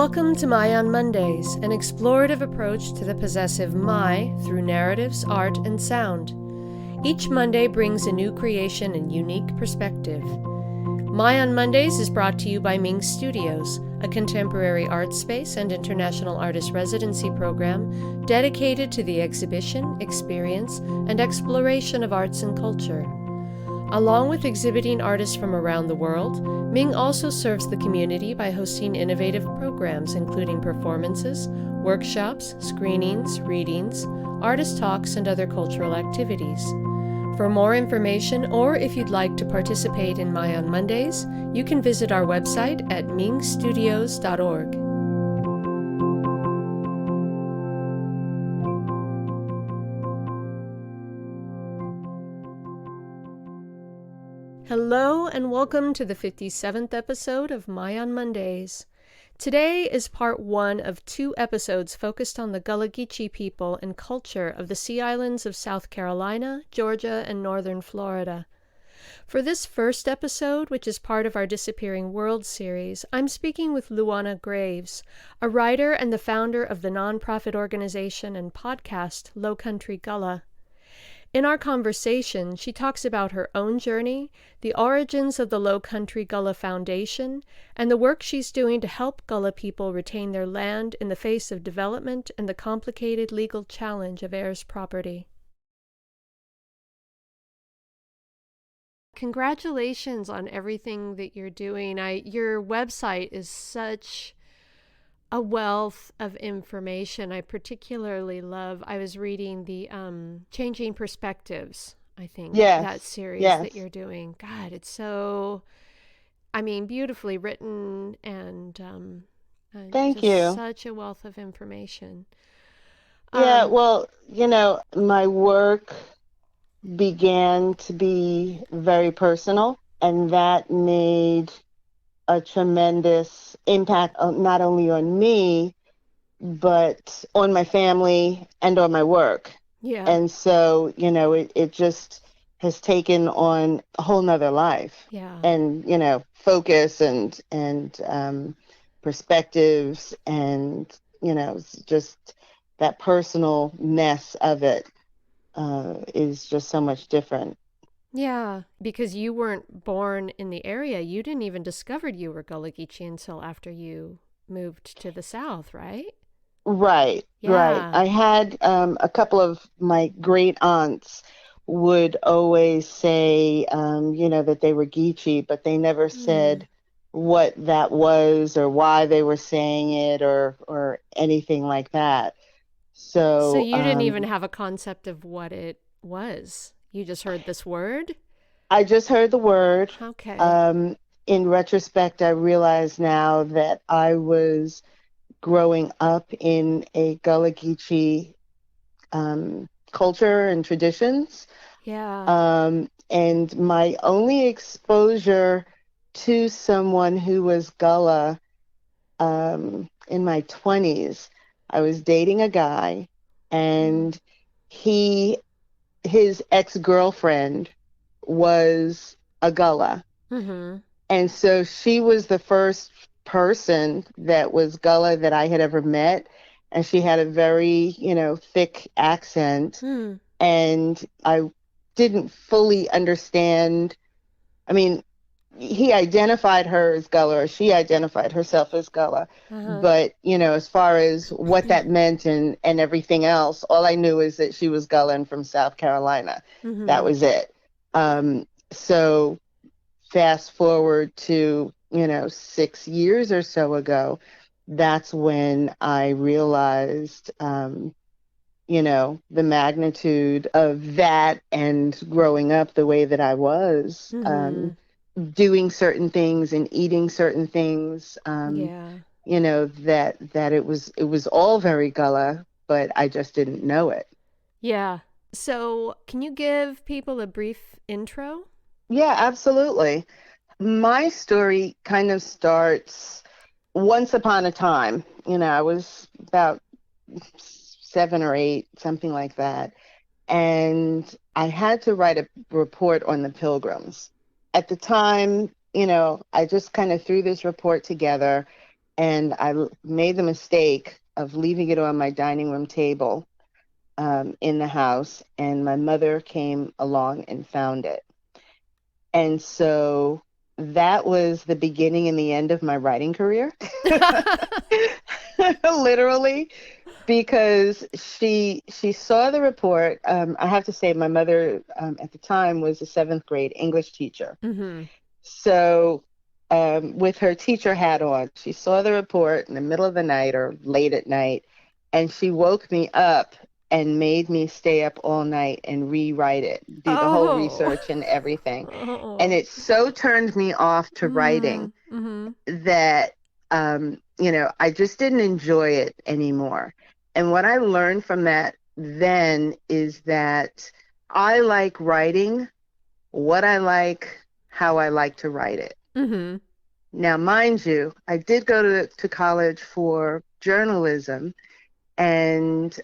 Welcome to My on Mondays, an explorative approach to the possessive my through narratives, art, and sound. Each Monday brings a new creation and unique perspective. My on Mondays is brought to you by MING Studios, a contemporary art space and international artist residency program dedicated to the exhibition, experience, and exploration of arts and culture. Along with exhibiting artists from around the world, MING also serves the community by hosting innovative programs including performances, workshops, screenings, readings, artist talks, and other cultural activities. For more information, or if you'd like to participate in My on Mondays, you can visit our website at mingstudios.org. Hello and welcome to the 57th episode of My on Mondays. Today is part one of two episodes focused on the Gullah Geechie people and culture of the Sea Islands of South Carolina, Georgia, and northern Florida. For this first episode, which is part of our Disappearing World series, I'm speaking with Luana Graves, a writer and the founder of the nonprofit organization and podcast Lowcountry Gullah. In our conversation, she talks about her own journey, the origins of the Lowcountry Gullah Foundation, and the work she's doing to help Gullah people retain their land in the face of development and the complicated legal challenge of heirs property. Congratulations on everything that you're doing. Your website is such a wealth of information. I particularly love, I was reading the Changing Perspectives, I think, that series that you're doing. God, it's so, beautifully written and Thank you. such a wealth of information. Yeah, well, my work began to be very personal, and that made a tremendous impact not only on me, but on my family and on my work. Yeah. And so, it just has taken on a whole nother life. Yeah. And, focus and perspectives and, just that personalness of it is just so much different. Yeah, because you weren't born in the area. You didn't even discover you were Gullah Geechie until after you moved to the South, right? Right. I had a couple of my great aunts would always say, that they were Geechie, but they never said what that was or why they were saying it or anything like that. So you didn't even have a concept of what it was. You just heard this word? I just heard the word. Okay. In retrospect, I realize now that I was growing up in a Gullah Geechie culture and traditions. Yeah. And my only exposure to someone who was Gullah in my 20s, I was dating a guy, and his ex-girlfriend was a Gullah. Mm-hmm. And so she was the first person that was Gullah that I had ever met. And she had a very, thick accent. And I didn't fully understand. He identified her as Gullah, or she identified herself as Gullah. But, as far as what that meant and everything else, all I knew is that she was Gullah and from South Carolina. That was it. So fast forward to, 6 years or so ago, that's when I realized, the magnitude of that and growing up the way that I was. Doing certain things and eating certain things, that it was all very Gullah, but I just didn't know it. Yeah. So can you give people a brief intro? Yeah, absolutely. My story kind of starts once upon a time. I was about 7 or 8, something like that. And I had to write a report on the Pilgrims. At the time, I just kind of threw this report together, and made the mistake of leaving it on my dining room table in the house, and my mother came along and found it. And so that was the beginning and the end of my writing career, literally, because she saw the report. I have to say, my mother at the time was a seventh grade English teacher. Mm-hmm. So with her teacher hat on, she saw the report in the middle of the night or late at night, and she woke me up and made me stay up all night and rewrite it, do the whole research and everything. And it so turned me off to writing that, I just didn't enjoy it anymore. And what I learned from that then is that I like writing what I like, how I like to write it. Mm-hmm. Now, mind you, I did go to college for journalism and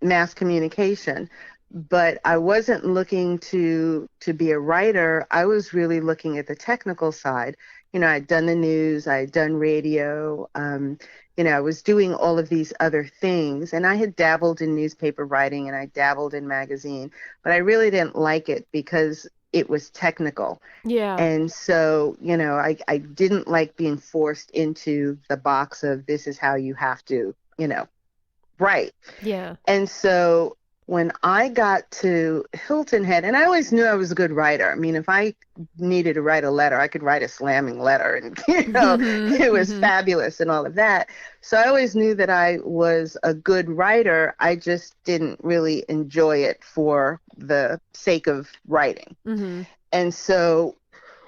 mass communication, but I wasn't looking to be a writer. I was really looking at the technical side. I'd done the news, I'd done radio, I was doing all of these other things, and I had dabbled in newspaper writing and I dabbled in magazine, but I really didn't like it because it was technical. Yeah. And so, I didn't like being forced into the box of this is how you have to, write. Yeah. And so when I got to Hilton Head, and I always knew I was a good writer. I mean, if I needed to write a letter, I could write a slamming letter, and it was fabulous and all of that. So I always knew that I was a good writer. I just didn't really enjoy it for the sake of writing. Mm-hmm. And so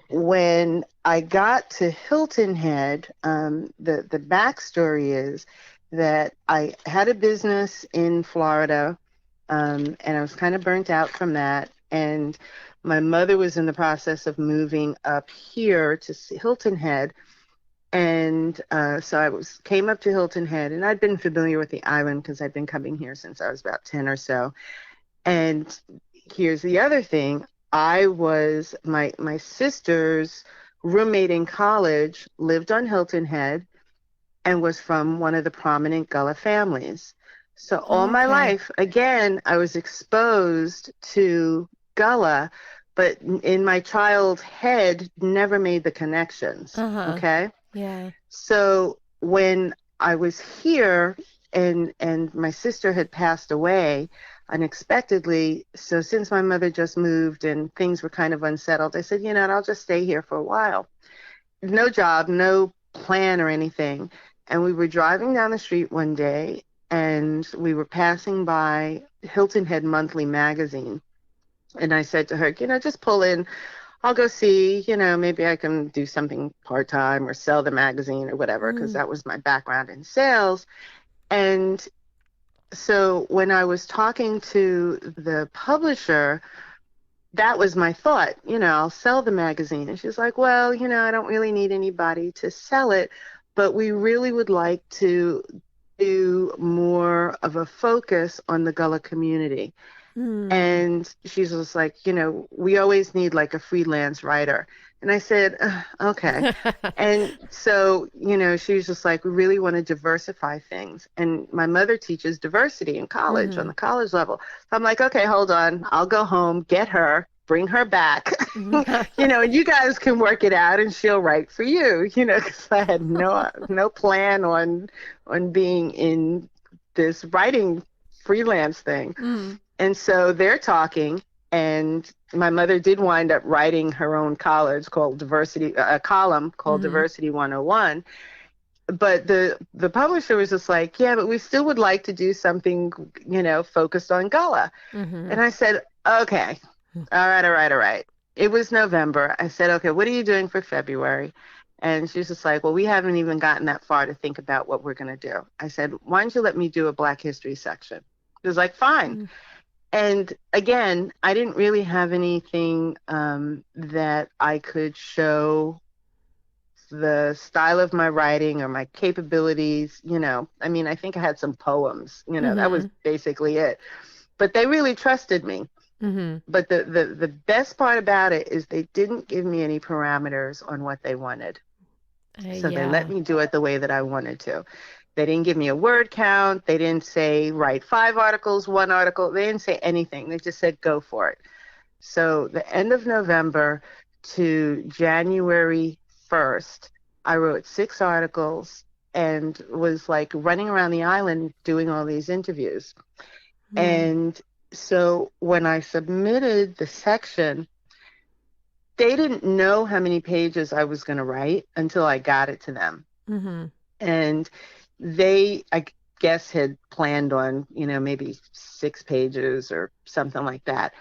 when I got to Hilton Head, the backstory is that I had a business in Florida, and I was kind of burnt out from that. And my mother was in the process of moving up here to Hilton Head. And so I came up to Hilton Head, and I'd been familiar with the island because I'd been coming here since I was about 10 or so. And here's the other thing. I was, my sister's roommate in college lived on Hilton Head and was from one of the prominent Gullah families. So all my life, again, I was exposed to Gullah, but in my child head, never made the connections. Okay? Yeah. So when I was here and my sister had passed away unexpectedly, so since my mother just moved and things were kind of unsettled, I said, I'll just stay here for a while. No job, no plan or anything. And we were driving down the street one day, and we were passing by Hilton Head Monthly magazine. And I said to her, just pull in. I'll go see, maybe I can do something part-time or sell the magazine or whatever, because that was my background in sales. And so when I was talking to the publisher, that was my thought, I'll sell the magazine. And she's like, well, I don't really need anybody to sell it, but we really would like to do more of a focus on the Gullah community. And she's just like, we always need like a freelance writer. And I said, okay. And so, she was just like, we really want to diversify things. And my mother teaches diversity in college on the college level. So I'm like, okay, hold on. I'll go home, get her, bring her back, and you guys can work it out and she'll write for you, because I had no plan on being in this writing freelance thing. And so they're talking, and my mother did wind up writing her own college called a column called Diversity 101. But the publisher was just like, yeah, but we still would like to do something, focused on Gullah. And I said, okay, all right. It was November. I said, okay, what are you doing for February? And she was just like, well, we haven't even gotten that far to think about what we're going to do. I said, why don't you let me do a Black History section? She was like, fine. And again, I didn't really have anything that I could show the style of my writing or my capabilities, I mean, I think I had some poems, that was basically it. But they really trusted me. But the best part about it is they didn't give me any parameters on what they wanted. So they let Yeah. me do it the way that I wanted to. They didn't give me a word count. They didn't say write 5 articles, 1 article. They didn't say anything. They just said go for it. So the end of November to January 1st, I wrote 6 articles and was like running around the island doing all these interviews. And so when I submitted the section, they didn't know how many pages I was going to write until I got it to them. And they, I guess, had planned on, maybe 6 pages or something like that.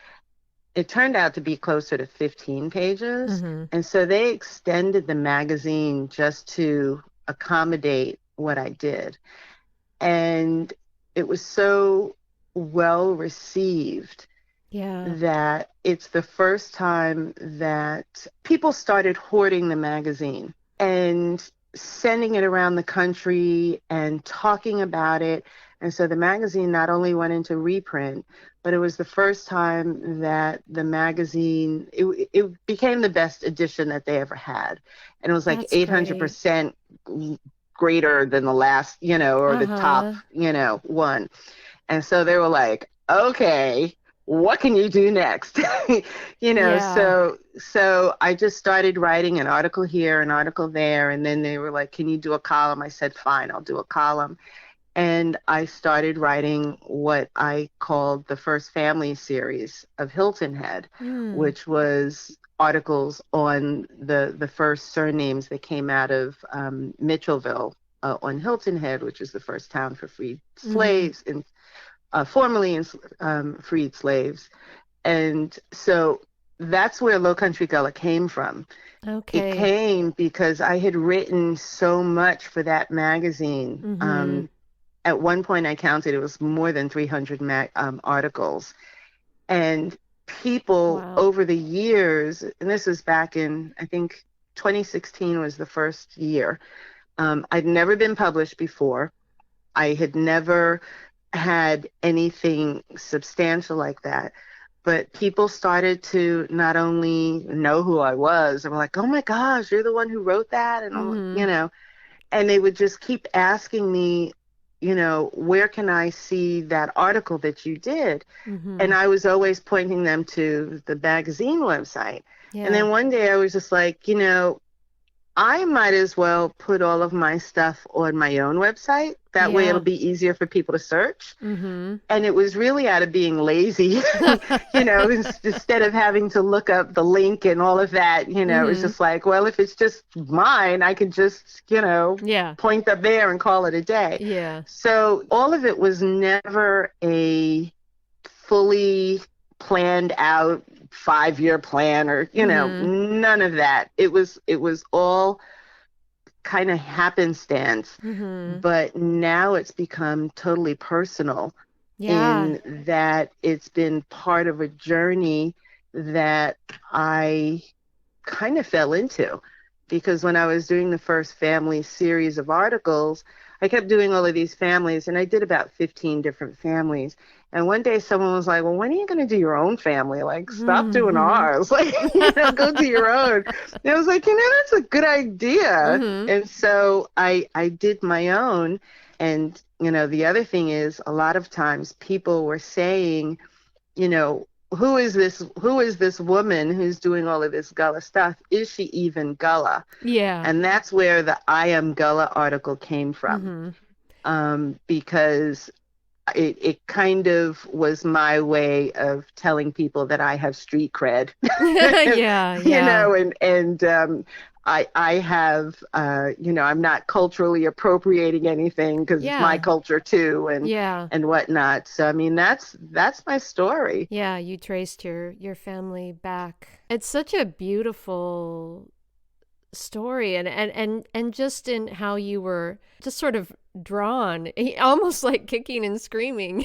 It turned out to be closer to 15 pages. And so they extended the magazine just to accommodate what I did. And it was so well received that it's the first time that people started hoarding the magazine and sending it around the country and talking about it. And so the magazine not only went into reprint, but it was the first time that the magazine, it became the best edition that they ever had. And it was like 800% greater than the last, or the top, one. And so they were like, okay, what can you do next? So I just started writing an article here, an article there. And then they were like, can you do a column? I said, fine, I'll do a column. And I started writing what I called the First Family series of Hilton Head, which was articles on the first surnames that came out of Mitchellville on Hilton Head, which is the first town for freed slaves and formerly freed slaves. And so that's where Lowcountry Gullah came from. Okay. It came because I had written so much for that magazine. At one point I counted, it was more than 300 articles. And people over the years, and this was back in, I think 2016 was the first year. I'd never been published before. I had never had anything substantial like that. But people started to not only know who I was, they were like, oh my gosh, you're the one who wrote that? And, and they would just keep asking me, where can I see that article that you did? And I was always pointing them to the magazine website. And then one day I was just like, I might as well put all of my stuff on my own website. That way it'll be easier for people to search. And it was really out of being lazy, instead of having to look up the link and all of that, it was just like, well, if it's just mine, I could just, point up there and call it a day. So all of it was never a fully planned out 5-year plan or, none of that. It was all kind of happenstance, but now it's become totally personal in that it's been part of a journey that I kind of fell into, because when I was doing the First Family series of articles, I kept doing all of these families, and I did about 15 different families. And one day someone was like, well, when are you going to do your own family? Like, stop doing ours. Like, go do your own. And I was like, that's a good idea. And so I did my own. And, the other thing is, a lot of times people were saying, who is this woman who's doing all of this Gullah stuff? Is she even Gullah? And that's where the I Am Gullah article came from. Because it kind of was my way of telling people that I have street cred. I have, I'm not culturally appropriating anything, because it's my culture too, and whatnot. So, I mean, that's my story. Yeah, you traced your family back. It's such a beautiful story, and just in how you were just sort of drawn, almost like kicking and screaming.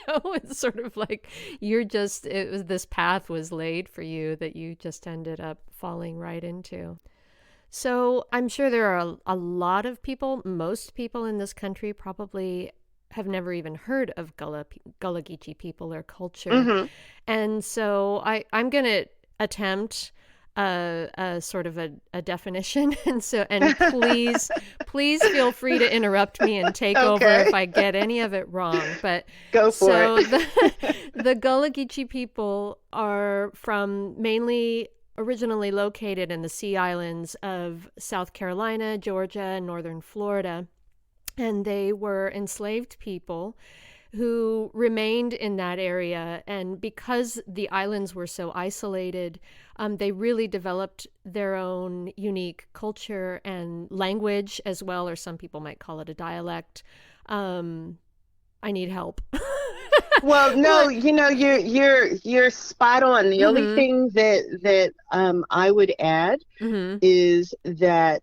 It's sort of like this path was laid for you that you just ended up falling right into. So I'm sure there are a lot of people, most people in this country probably have never even heard of Gullah Geechie people or culture. And so I'm going to attempt a sort of a definition, and please feel free to interrupt me and take over Okay. if I get any of it wrong. But Go for so it. the Gullah Geechee people are mainly originally located in the Sea Islands of South Carolina, Georgia, and northern Florida, and they were enslaved people who remained in that area. And because the islands were so isolated, they really developed their own unique culture and language as well, or some people might call it a dialect. I need help. Well, no, you're spot on. The only thing that I would add is that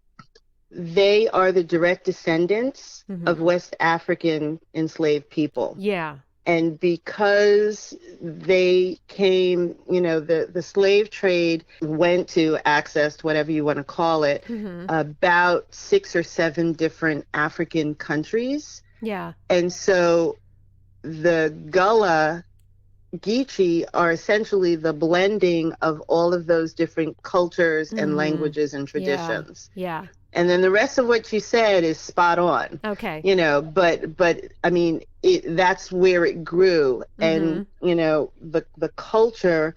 they are the direct descendants of West African enslaved people. Yeah. And because they came, the slave trade accessed, whatever you want to call it, about 6 or 7 different African countries. Yeah. And so the Gullah Geechee are essentially the blending of all of those different cultures and languages and traditions. Yeah. And then the rest of what you said is spot on. Okay. But I mean, that's where it grew. And, the culture,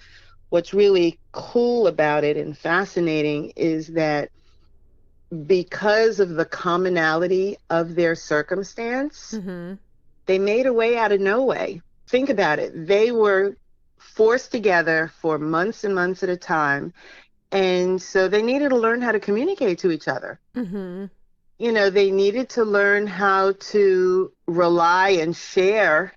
what's really cool about it and fascinating is that because of the commonality of their circumstance, they made a way out of no way. Think about it. They were forced together for months and months at a time. And so they needed to learn how to communicate to each other. They needed to learn how to rely and share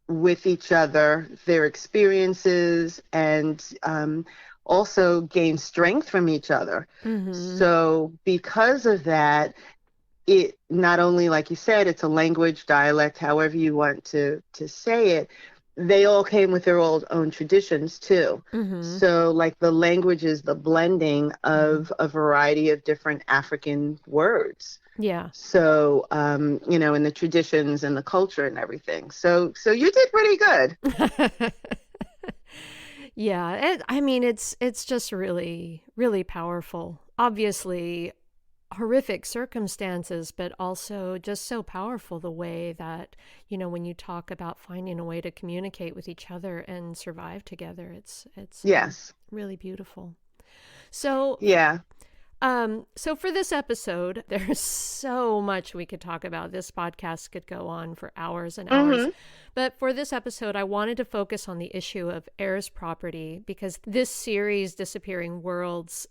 with each other their experiences and also gain strength from each other. So because of that, it not only, like you said, it's a language, dialect, however you want to say it, they all came with their own traditions too. So like the language is the blending of a variety of different African words. Yeah. So, in the traditions and the culture and everything. So you did pretty good. Yeah. I mean, it's just really, really powerful. Obviously, horrific circumstances, but also just so powerful the way that, when you talk about finding a way to communicate with each other and survive together, it's yes, really beautiful. So yeah. So for this episode, there's so much we could talk about. This podcast could go on for hours and hours. But for this episode, I wanted to focus on the issue of heirs property, because this series, Disappearing Worlds,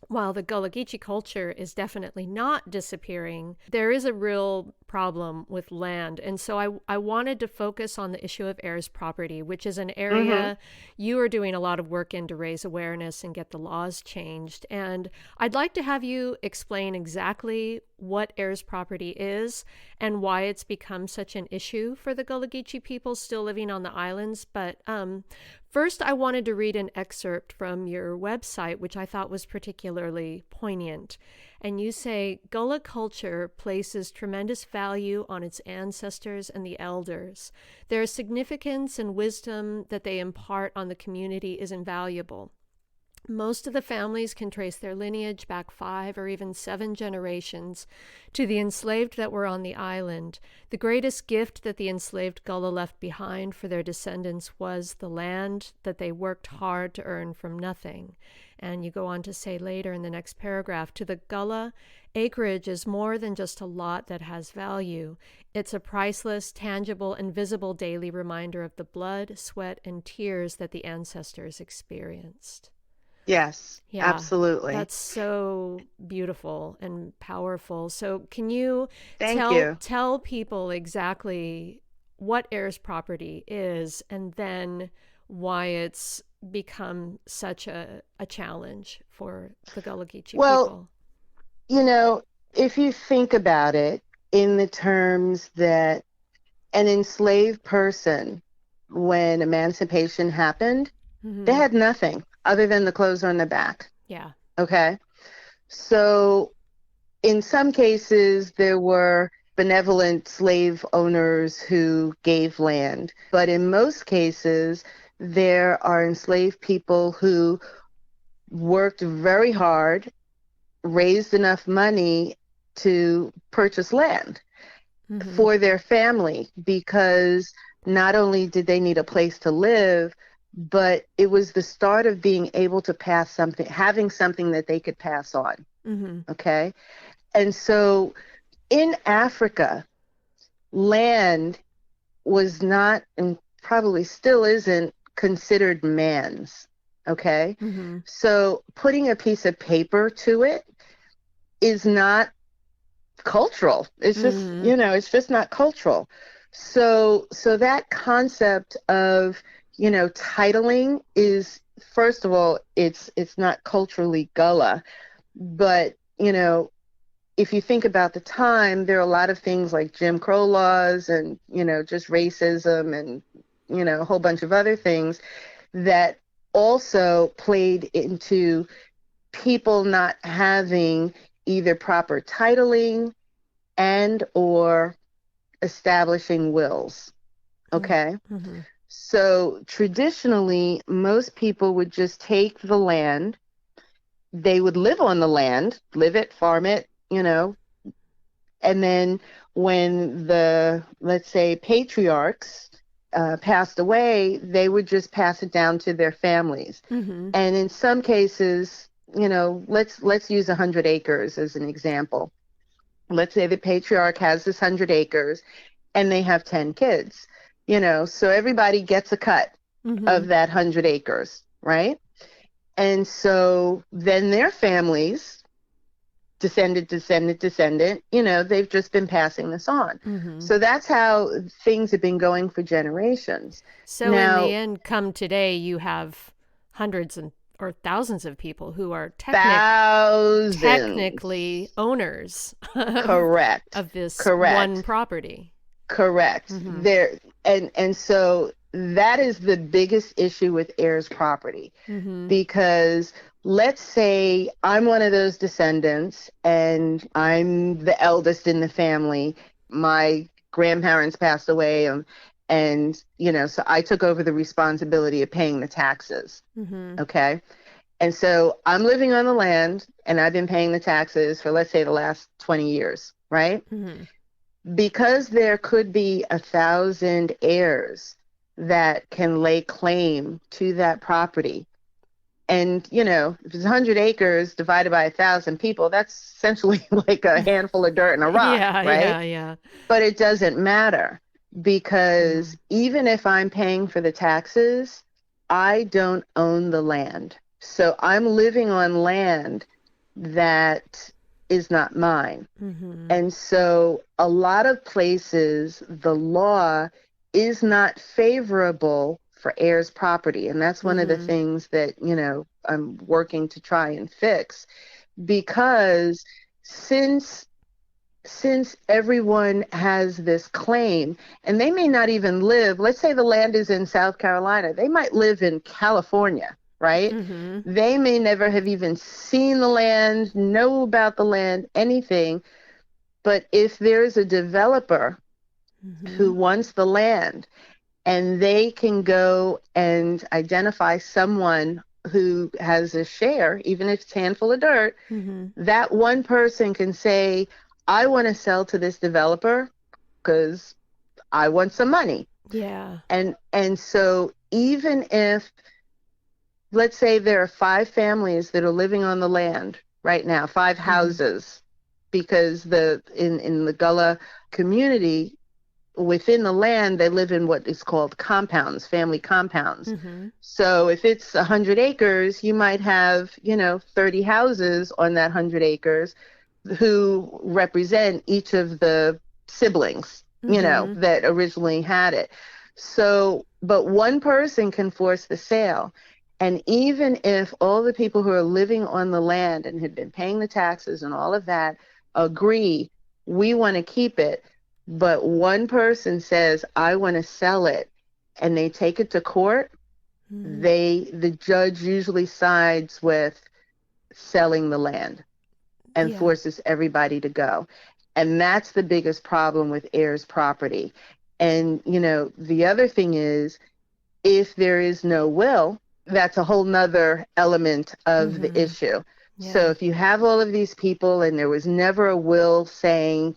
while the Gullah Geechee culture is definitely not disappearing, there is a real problem with land. And so I wanted to focus on the issue of heirs property, which is an area you are doing a lot of work in to raise awareness and get the laws changed. And I'd like to have you explain exactly what heirs property is and why it's become such an issue for the Gullah Geechee people still living on the islands. But first, I wanted to read an excerpt from your website, which I thought was particularly poignant. And you say, Gullah culture places tremendous value on its ancestors and the elders. Their significance and wisdom that they impart on the community is invaluable. Most of the families can trace their lineage back 5 or even 7 generations to the enslaved that were on the island. The greatest gift that the enslaved Gullah left behind for their descendants was the land that they worked hard to earn from nothing. And you go on to say later in the next paragraph, to the Gullah, acreage is more than just a lot that has value. It's a priceless, tangible, and visible daily reminder of the blood, sweat, and tears that the ancestors experienced. Yes, yeah, absolutely. That's so beautiful and powerful. So can you tell people exactly what heirs property is and then why it's become such a challenge for the Gullah Geechee people? Well, if you think about it in the terms that an enslaved person, when emancipation happened, they had nothing other than the clothes on their back. Yeah. Okay. So in some cases, there were benevolent slave owners who gave land. But in most cases, there are enslaved people who worked very hard, raised enough money to purchase land for their family, because not only did they need a place to live, but it was the start of being able to pass something, having something that they could pass on. Okay. And so in Africa, land was not, and probably still isn't, considered man's. Okay. So putting a piece of paper to it is not cultural. It's just, it's just not cultural. So that concept of, titling is, first of all, it's not culturally Gullah, but, if you think about the time, there are a lot of things like Jim Crow laws and, just racism and, a whole bunch of other things that also played into people not having either proper titling and or establishing wills. Okay. So traditionally, most people would just take the land. They would live on the land, live it, farm it, and then when the, let's say, patriarchs passed away, they would just pass it down to their families. And in some cases, let's use 100 acres as an example. Let's say the patriarch has this 100 acres and they have 10 kids, so everybody gets a cut of that 100 acres, right? And so then their families, descendant, they've just been passing this on. So that's how things have been going for generations. So now, in the end, come today, you have hundreds or thousands of people who are technically owners of this one property. Correct. There, and so that is the biggest issue with heirs property, because let's say I'm one of those descendants and I'm the eldest in the family. My grandparents passed away, and so I took over the responsibility of paying the taxes. Okay. And so I'm living on the land and I've been paying the taxes for, let's say, the last 20 years, right? Because there could be 1,000 heirs that can lay claim to that property. And, if it's 100 acres divided by 1,000 people, that's essentially like a handful of dirt and a rock, right? Yeah. But it doesn't matter, because even if I'm paying for the taxes, I don't own the land. So I'm living on land that is not mine. And so a lot of places, the law is not favorable for heirs property. And that's one of the things that, I'm working to try and fix, because since everyone has this claim, and they may not even live, let's say the land is in South Carolina, they might live in California, right? They may never have even seen the land, know about the land, anything. But if there's a developer who wants the land, and they can go and identify someone who has a share, even if it's a handful of dirt, that one person can say, I want to sell to this developer because I want some money. Yeah. And so even if, let's say there are 5 families that are living on the land right now, 5 houses, because in the Gullah community, within the land, they live in what is called compounds, family compounds. So if it's 100 acres, you might have, 30 houses on that 100 acres who represent each of the siblings, that originally had it. So, but one person can force the sale. And even if all the people who are living on the land and had been paying the taxes and all of that agree, we want to keep it, but one person says, I want to sell it, and they take it to court, the judge usually sides with selling the land and forces everybody to go. And that's the biggest problem with heirs property. And, the other thing is, if there is no will, that's a whole nother element of the Mm-hmm. issue. So Yeah. if you have all of these people and there was never a will saying,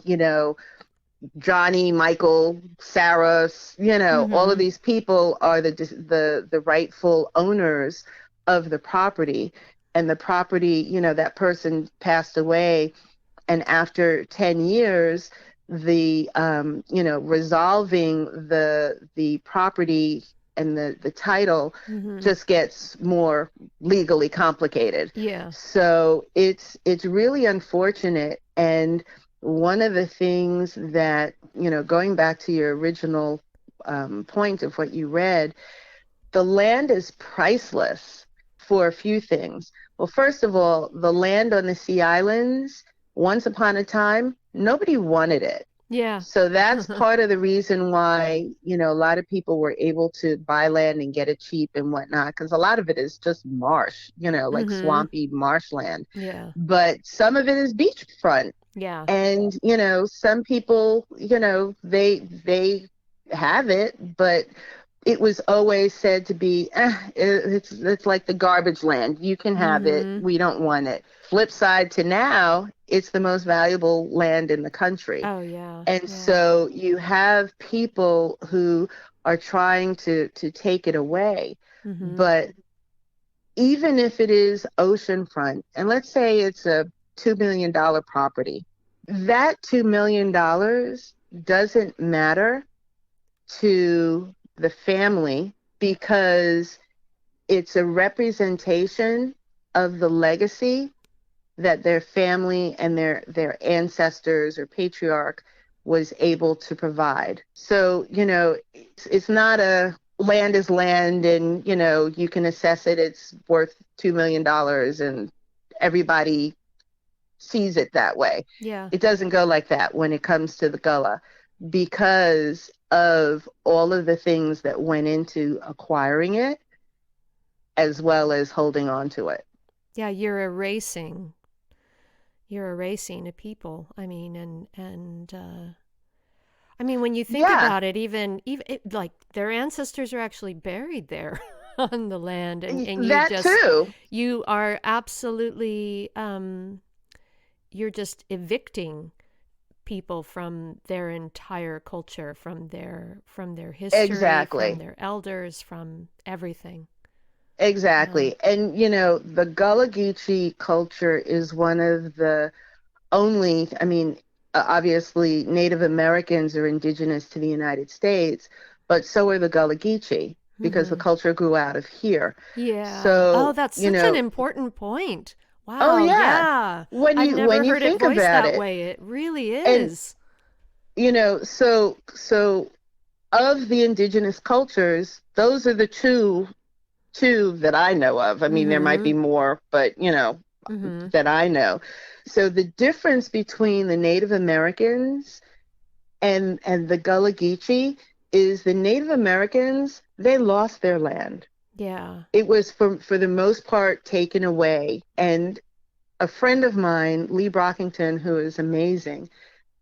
Johnny, Michael, Sarah, all of Mm-hmm. these people are the rightful owners of the property, and the property, that person passed away, and after 10 years, the resolving the property and the title Mm-hmm. just gets more legally complicated. Yeah. So it's really unfortunate. And one of the things that, going back to your original point of what you read, the land is priceless for a few things. Well, first of all, the land on the Sea Islands, once upon a time, nobody wanted it. Yeah. So that's part of the reason why, a lot of people were able to buy land and get it cheap and whatnot, because a lot of it is just marsh, like Mm-hmm. swampy marshland. Yeah. But some of it is beachfront. Yeah. And, some people, they have it, but it was always said to be, it's like the garbage land. You can have it. Mm-hmm. We don't want it. Flip side to now, it's the most valuable land in the country. Oh, yeah. And Yeah. so you have people who are trying to take it away. Mm-hmm. But even if it is oceanfront, and let's say it's a $2 million property, that $2 million doesn't matter to the family, because it's a representation of the legacy that their family and their ancestors or patriarch was able to provide. So, it's not a land is land, and, you can assess it, it's worth $2 million and everybody sees it that way. Yeah. It doesn't go like that when it comes to the Gullah, because of all of the things that went into acquiring it as well as holding on to it. Yeah, you're erasing a people. I mean, I mean, when you think Yeah, about it, even like their ancestors are actually buried there on the land, and that too. you are absolutely you're just evicting people from their entire culture, from their history, from Exactly. their elders, from everything. Yeah. Exactly. And, the Gullah Geechee culture is one of the only, I mean, obviously Native Americans are indigenous to the United States, but so are the Gullah Geechee, because the Mm-hmm. culture grew out of here. Yeah. Oh, So, that's such an important point. oh Wow. yeah, Yeah. when I've you never when you heard it think voiced about that it, way. It really and is. so of the indigenous cultures, those are the two that I know of. I mean, there might Mm-hmm. be more, but Mm-hmm. that I know. So the difference between the Native Americans and the Gullah Geechee is the Native Americans, they lost their land. Yeah. It was for the most part taken away. And a friend of mine, Lee Brockington, who is amazing,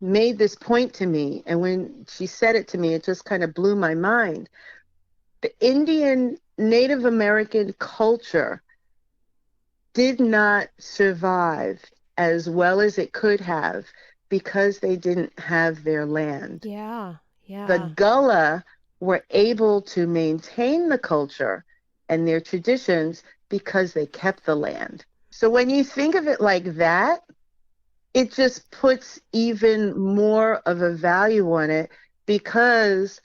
made this point to me. And when she said it to me, it just kind of blew my mind. The Indian Native American culture did not survive as well as it could have because they didn't have their land. Yeah. The Yeah. Gullah were able to maintain the culture and their traditions because they kept the land. So when you think of it like that, it just puts even more of a value on it, because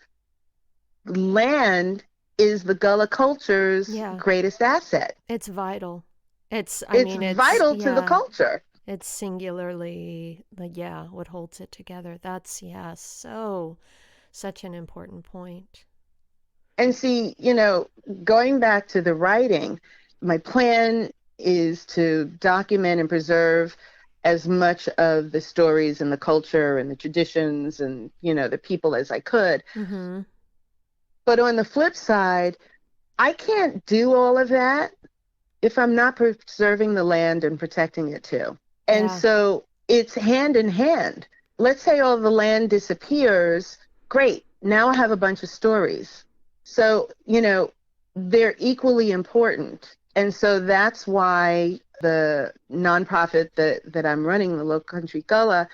land is the Gullah culture's Yeah. greatest asset. It's vital. I It's mean, vital to the yeah, culture. it's singularly, like, yeah, what holds it together. That's, yeah, such an important point. And see, going back to the writing, my plan is to document and preserve as much of the stories and the culture and the traditions and, the people as I could. Mm-hmm. But on the flip side, I can't do all of that if I'm not preserving the land and protecting it too. And Yeah. so it's hand in hand. Let's say all the land disappears. Great. Now I have a bunch of stories. So, they're equally important. And so that's why the nonprofit that I'm running, the Lowcountry Gullah,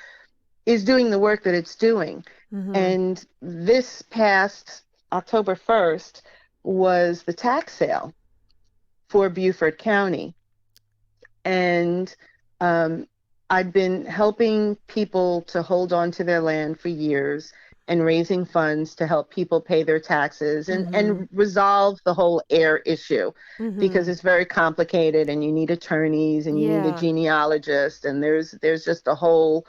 is doing the work that it's doing. And this past October 1st was the tax sale for Beaufort County. And I've been helping people to hold on to their land for years and raising funds to help people pay their taxes and resolve the whole heir issue, because it's very complicated and you need attorneys and you need a genealogist, and there's just a whole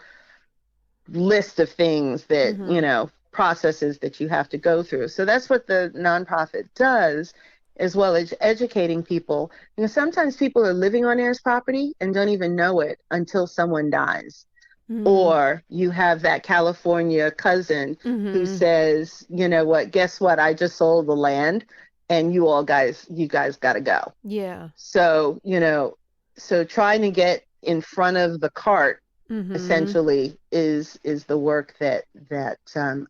list of things that, processes that you have to go through. So that's what the nonprofit does, as well as educating people. Sometimes people are living on heirs property and don't even know it until someone dies. Or you have that California cousin who says, you know what, guess what? I just sold the land and you guys got to go. Yeah. So, so trying to get in front of the cart essentially is the work that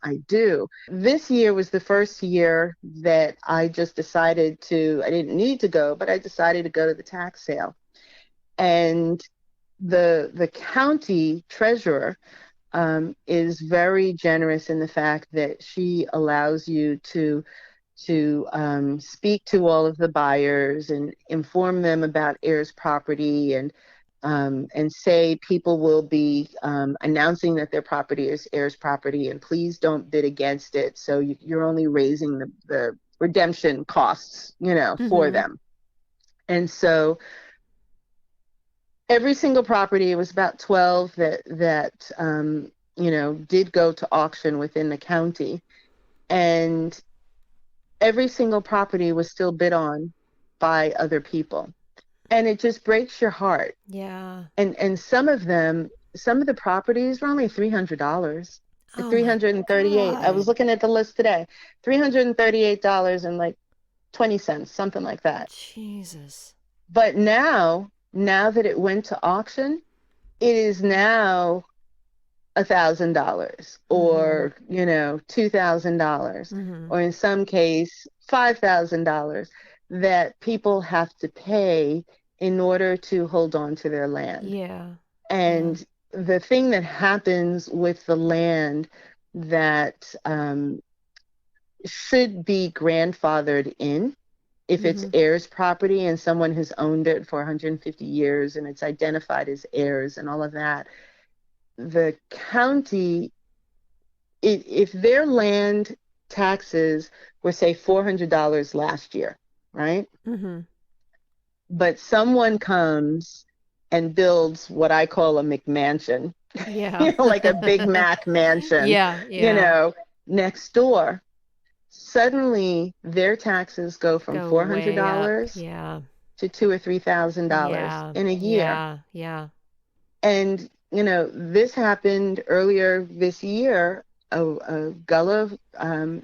I do. This year was the first year that I just decided I didn't need to go, but I decided to go to the tax sale. And the county treasurer is very generous in the fact that she allows you to speak to all of the buyers and inform them about heirs property, and say people will be announcing that their property is heirs property, and please don't bid against it. So you're only raising the redemption costs, for them. And so every single property, it was about 12 that did go to auction within the county, and every single property was still bid on by other people. And it just breaks your heart. Yeah. And some of the properties were only $300. Oh, $338. I was looking at the list today. $338 and like 20 cents, something like that. Jesus. But now that it went to auction, it is now $1,000 or, $2,000 or in some case $5,000 that people have to pay in order to hold on to their land. Yeah. And the thing that happens with the land that should be grandfathered in, if it's heirs property and someone has owned it for 150 years and it's identified as heirs and all of that, the county, if their land taxes were, say, $400 last year, right? But someone comes and builds what I call a McMansion, like a Big Mac mansion, next door. Suddenly, their taxes go from $400 to $2,000 or $3,000 in a year. Yeah. And this happened earlier this year. A Gullah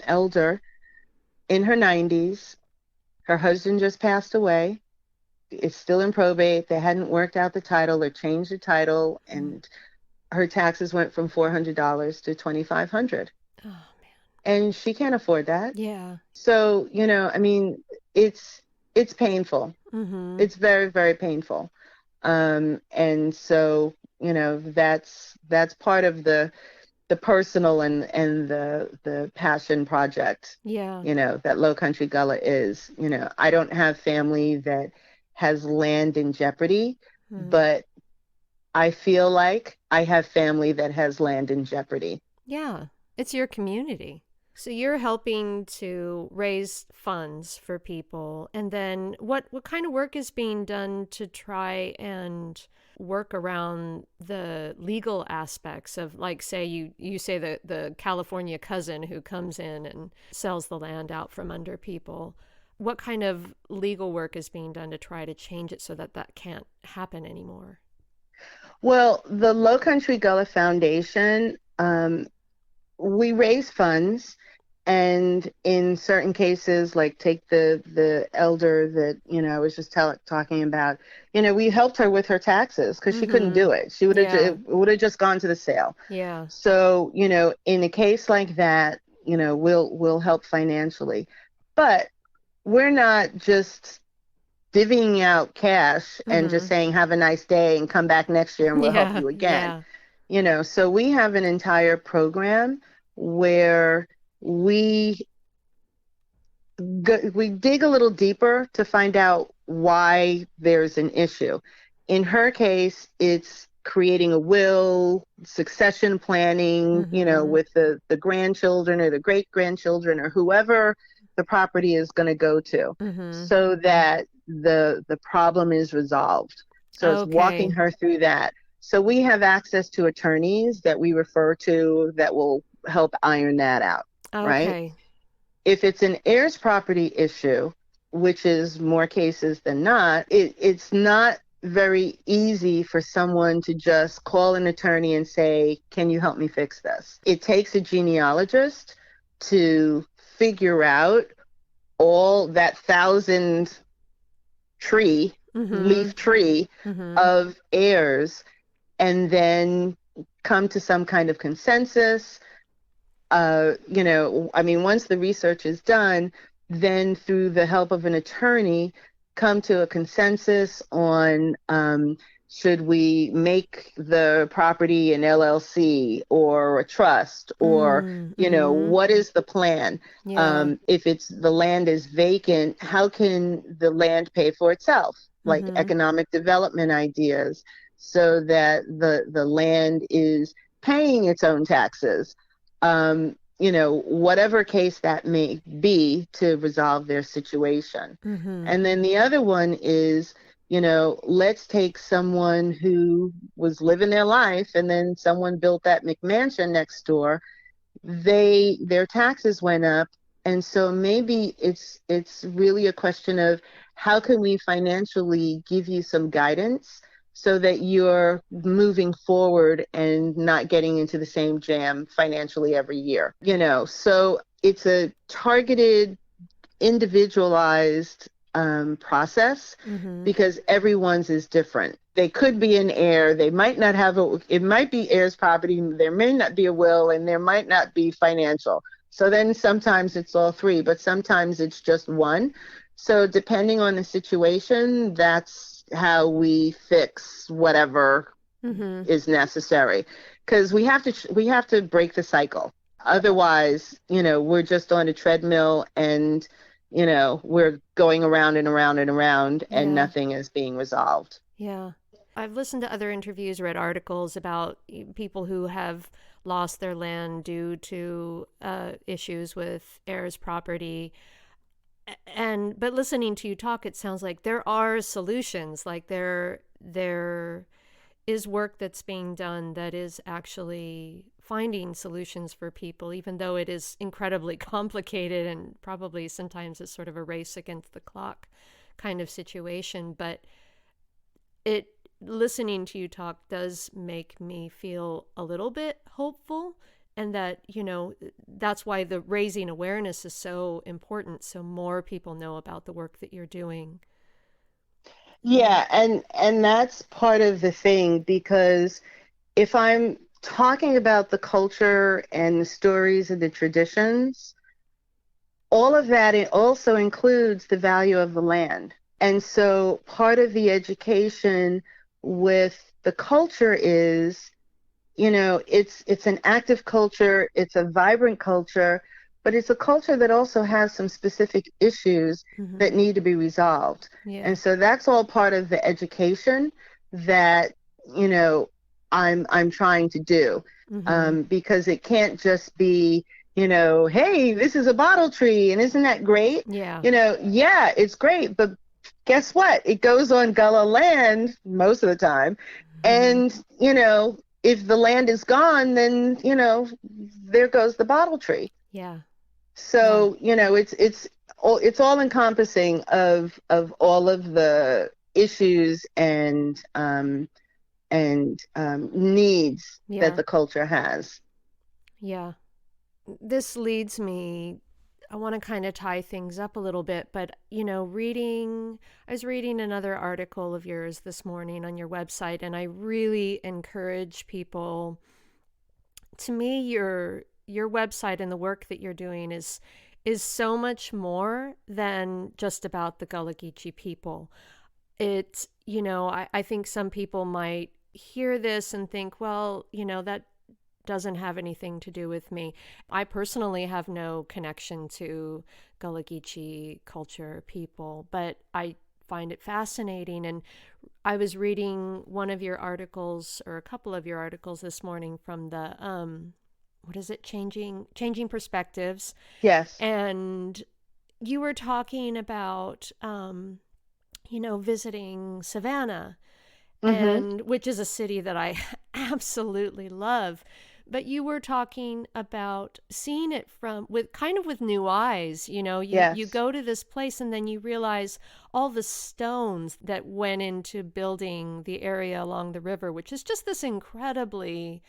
elder in her 90s. Her husband just passed away. It's still in probate. They hadn't worked out the title or changed the title, and her taxes went from $400 to $2,500. Oh man! And she can't afford that. Yeah. So it's painful. It's very, very painful. And so that's part of the personal and the passion project. Yeah. That Lowcountry Gullah is. I don't have family that has land in jeopardy, but I feel like I have family that has land in jeopardy. Yeah, it's your community. So you're helping to raise funds for people. And then what kind of work is being done to try and work around the legal aspects of, like, say you say the California cousin who comes in and sells the land out from under people? What kind of legal work is being done to try to change it so that can't happen anymore? Well, the Lowcountry Gullah Foundation, we raise funds, and in certain cases, like take the elder that I was just talking about, we helped her with her taxes because she couldn't do it. She would have just gone to the sale. Yeah. So in a case like that, we'll help financially, but we're not just divvying out cash and just saying, have a nice day and come back next year and we'll help Yeah, you again. yeah. So we have an entire program where we we dig a little deeper to find out why there's an issue. In her case, it's creating a will, succession planning, with the grandchildren or the great grandchildren or whoever the property is going to go to, so that the problem is resolved. So it's walking Okay. her through that. So we have access to attorneys that we refer to that will help iron that out, right? Okay. If it's an heirs property issue, which is more cases than not, it's not very easy for someone to just call an attorney and say, can you help me fix this? It takes a genealogist to figure out all that 1,000 leaf tree of heirs, and then come to some kind of consensus. Once the research is done, then through the help of an attorney, come to a consensus on should we make the property an LLC or a trust, or, what is the plan? Yeah. If the land is vacant, how can the land pay for itself? Like economic development ideas, so that the land is paying its own taxes. Whatever case that may be, to resolve their situation. And then the other one is, let's take someone who was living their life and then someone built that McMansion next door. Their taxes went up. And so maybe it's really a question of, how can we financially give you some guidance so that you're moving forward and not getting into the same jam financially every year. So it's a targeted, individualized process, because everyone's is different. They could be an heir. They might not have it might be heirs property. There may not be a will, and there might not be financial. So then sometimes it's all three, but sometimes it's just one. So depending on the situation, that's how we fix whatever is necessary. Because we have to break the cycle. Otherwise, we're just on a treadmill, and we're going around and around and around, and nothing is being resolved. Yeah. I've listened to other interviews, read articles about people who have lost their land due to issues with heirs property. But listening to you talk, it sounds like there are solutions. Like there is work that's being done that is actually finding solutions for people, even though it is incredibly complicated and probably sometimes it's sort of a race against the clock kind of situation. But listening to you talk does make me feel a little bit hopeful, and that, that's why the raising awareness is so important, so more people know about the work that you're doing. Yeah, and that's part of the thing, because if I'm talking about the culture and the stories and the traditions, all of that, it also includes the value of the land. And so part of the education with the culture is, it's an active culture, it's a vibrant culture, but it's a culture that also has some specific issues that need to be resolved. Yeah. And so that's all part of the education that, I'm trying to do, because it can't just be, hey, this is a bottle tree and isn't that great? Yeah. Yeah, it's great, but guess what? It goes on Gullah land most of the time. And, if the land is gone, then, there goes the bottle tree. Yeah. So, it's all encompassing of all of the issues and needs that the culture has. Yeah. This leads me, I want to kind of tie things up a little bit, but I was reading another article of yours this morning on your website, and I really encourage people. To me, your website and the work that you're doing is is so much more than just about the Gullah Geechee people. It's, I think some people might hear this and think, well, that doesn't have anything to do with me. I personally have no connection to Gullah Geechee culture, people, but I find it fascinating. And I was reading one of your articles, or a couple of your articles this morning, from the what is it, changing perspectives. Yes. And you were talking about visiting Savannah, and which is a city that I absolutely love. But you were talking about seeing it with new eyes. You go to this place and then you realize all the stones that went into building the area along the river, which is just this incredibly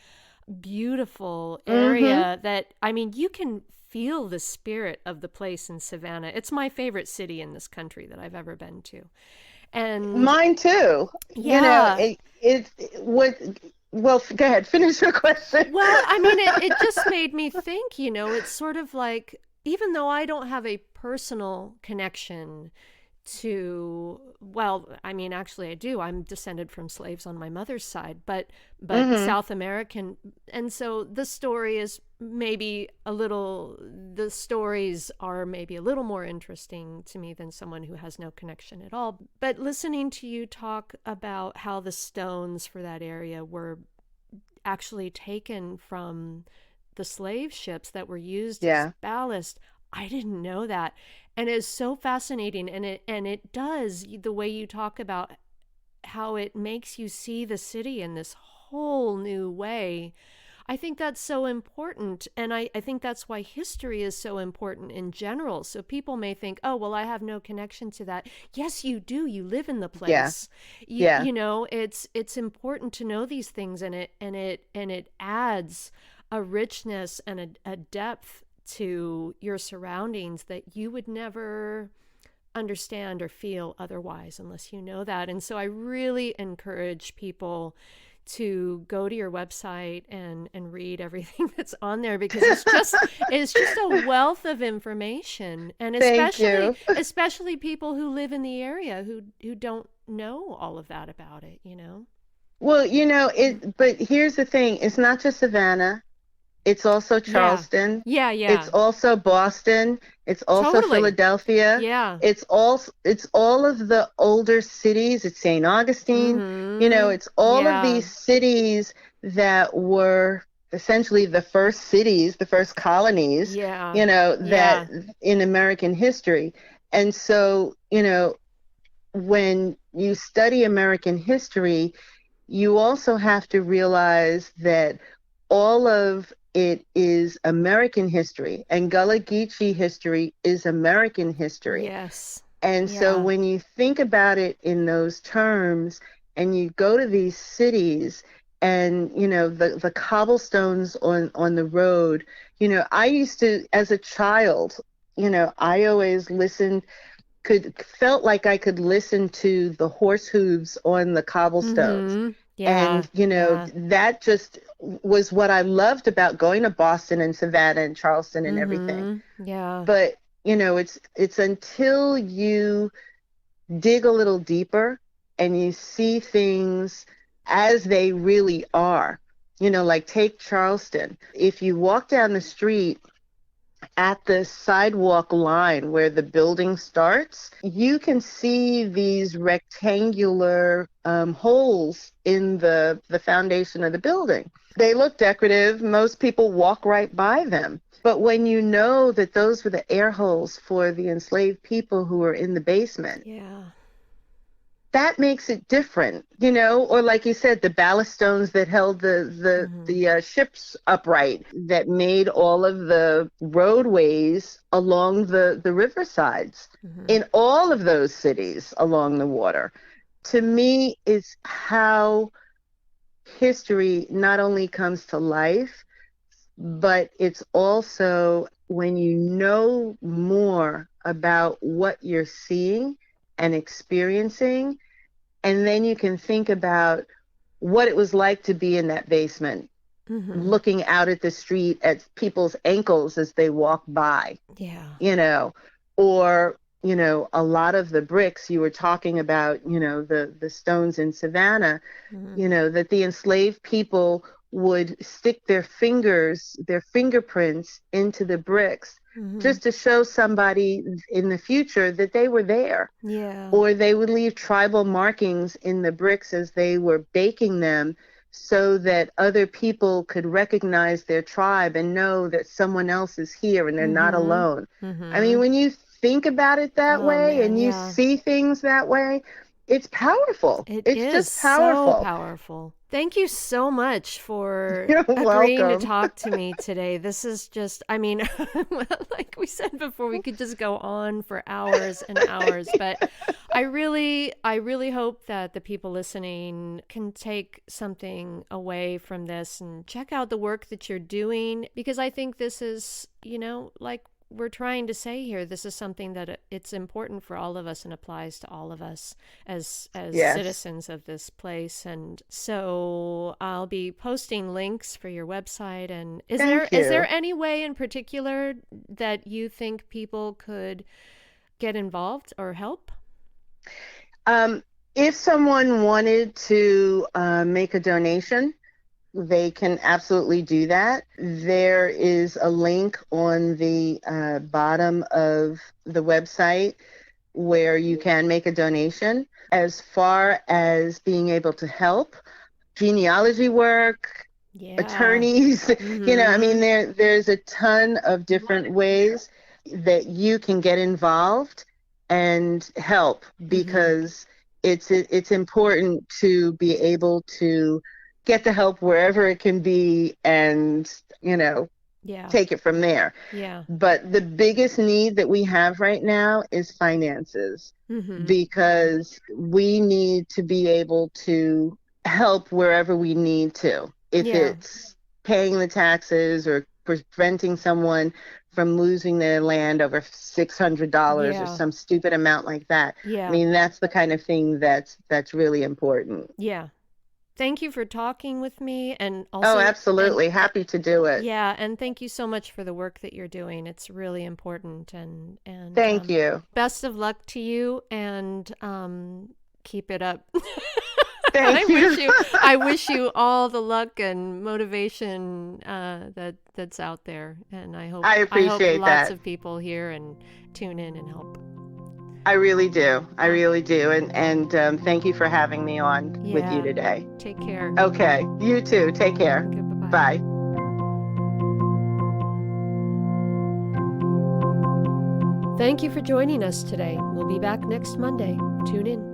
beautiful area that, you can feel the spirit of the place in Savannah. It's my favorite city in this country that I've ever been to. And mine too. Yeah. Well, go ahead, finish your question. Well, it just made me think, it's sort of like, even though I don't have a personal connection to, actually I do. I'm descended from slaves on my mother's side, but South American. And so the stories are maybe a little more interesting to me than someone who has no connection at all. But listening to you talk about how the stones for that area were actually taken from the slave ships that were used as ballast, I didn't know that. And it's so fascinating. And it does, the way you talk about how it makes you see the city in this whole new way. I think that's so important. And I think that's why history is so important in general. So people may think, oh, well, I have no connection to that. Yes, you do. You live in the place. It's important to know these things, and it adds a richness and a depth to your surroundings that you would never understand or feel otherwise unless you know that. And so I really encourage people to go to your website and read everything that's on there, because it's just a wealth of information. And especially people who live in the area who don't know all of that about it, Well, but here's the thing, it's not just Savannah. It's also Charleston. Yeah. It's also Boston. It's also Philadelphia. Yeah. It's all of the older cities. It's St. Augustine. It's all of these cities that were essentially the first cities, the first colonies, that in American history. And so, when you study American history, you also have to realize that all of it is American history, and Gullah Geechee history is American history. Yes. And so when you think about it in those terms, and you go to these cities, and the cobblestones on the road, I used to, as a child, I always felt like I could listen to the horse hooves on the cobblestones. And that just was what I loved about going to Boston and Savannah and Charleston and everything. But it's until you dig a little deeper and you see things as they really are, like take Charleston. If you walk down the street at the sidewalk line where the building starts, you can see these rectangular holes in the foundation of the building. They look decorative. Most people walk right by them. But when you know that those were the air holes for the enslaved people who were in the basement, that makes it different, or like you said, the ballast stones that held the ships upright, that made all of the roadways along the riversides in all of those cities along the water. To me, is how history not only comes to life, but it's also when you know more about what you're seeing and experiencing, and then you can think about what it was like to be in that basement looking out at the street at people's ankles as they walk by. Yeah. Or, a lot of the bricks you were talking about, the stones in Savannah, that the enslaved people would stick their fingerprints into the bricks just to show somebody in the future that they were there. Yeah. Or they would leave tribal markings in the bricks as they were baking them so that other people could recognize their tribe and know that someone else is here and they're not alone. I mean, when you think about it that way, man, and you see things that way, it's powerful. It's just powerful. So powerful. Thank you so much for You're agreeing welcome. to talk to me today. This is just, I mean, like we said before, we could just go on for hours and hours, but I really hope that the people listening can take something away from this and check out the work that you're doing, because I think this is, like we're trying to say here, this is something that it's important for all of us and applies to all of us as Yes. citizens of this place. And so I'll be posting links for your website. And is there any way in particular that you think people could get involved or help? If someone wanted to make a donation, they can absolutely do that. There is a link on the bottom of the website where you can make a donation. As far as being able to help, genealogy work, attorneys, I mean, there's a ton of different ways that you can get involved and help, because it's important to be able to get the help wherever it can be and, take it from there. Yeah. But the biggest need that we have right now is finances, because we need to be able to help wherever we need to. If it's paying the taxes or preventing someone from losing their land over $600 or some stupid amount like that. Yeah. I mean, that's the kind of thing that's really important. Yeah. Thank you for talking with me, and also... Oh, absolutely. Happy to do it. Yeah, and thank you so much for the work that you're doing. It's really important, and thank you. Best of luck to you, and keep it up. Thank you. I wish you all the luck and motivation that's out there, and I hope lots of people hear and tune in and help. I really do. And thank you for having me on with you today. Take care. Okay. You too. Take care. Okay, bye-bye. Bye. Thank you for joining us today. We'll be back next Monday. Tune in.